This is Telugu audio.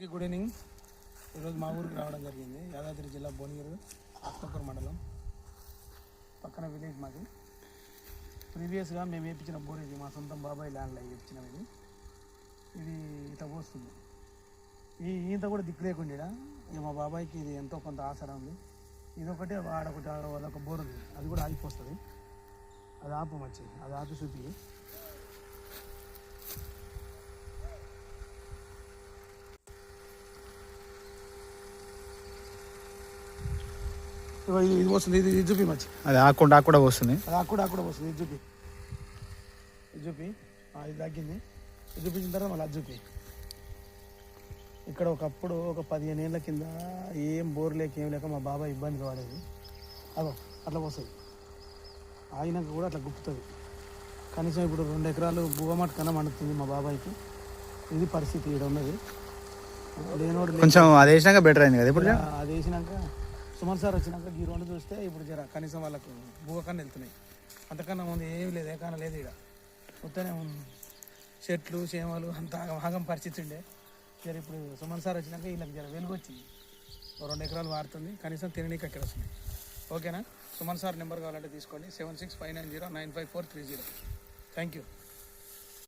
Good evening. ఈరోజు మా ఊరికి రావడం జరిగింది. యాదాద్రి జిల్లా భువనగిరి ఆత్మకూరు మండలం పక్కన విలేజ్ మాది. ప్రీవియస్గా మేము వేయించిన బోర్ ఇది, మా సొంతం బాబాయ్ ల్యాండ్లో వేయించినది. ఇది ఇట్లా పోస్తుంది. ఈత కూడా దిక్కు లేకుండా ఇక మా బాబాయ్కి ఇది ఎంతో కొంత ఆసరా ఉంది. ఇదొకటి ఆడొకటి అదొక బోర్ ఉంది, అది కూడా ఆగిపోస్తుంది. అది ఆపు మంచి, అది ఆపి చూపి. ఇది వస్తుంది, ఇది చూపి మంచి. అది ఆకుండా కూడా వస్తుంది, అది ఆకుండా వస్తుంది. ఇది చూపి, ఇది తగ్గింది. ఇది చూపించిన తర్వాత మళ్ళీ అది చూపి. ఇక్కడ ఒకప్పుడు ఒక 15 ఏళ్ళ కింద ఏం బోర్ లేక ఏం లేక మా బాబాయ్ ఇబ్బంది పడేది. అదో అట్లా వస్తుంది, ఆగినాక కూడా అట్లా గుప్పుతుంది. కనీసం ఇప్పుడు 2 ఎకరాలు భూమట్ కన్నా మండుతుంది మా బాబాయ్కి. ఇది పరిస్థితి ఇక్కడ ఉన్నది. లేనోడు కొంచెం అది వేసినాక బెటర్ అయింది కదా. ఇప్పుడు అది వేసినాక సుమన్ సార్ వచ్చినాక ఈ 2 చూస్తే ఇప్పుడు జర కనీసం వాళ్ళకు భూగ కన్నా వెళ్తున్నాయి. అంతకన్నా ముందు ఏమి లేదు, ఏకన్నా లేదు. ఇక్కడ మొత్తనే చెట్లు చేమలు అంత ఆగం పరిస్థితి ఉండే. జర ఇప్పుడు సుమన్ సార్ వచ్చినాక వీళ్ళకి జర వెలుగు వచ్చింది. 2 ఎకరాలు వాడుతుంది, కనీసం తిననీకి ఎక్కడ వస్తుంది. ఓకేనా? సుమన్ సార్ నెంబర్ కావాలంటే తీసుకోండి, 7659095430. Thank you.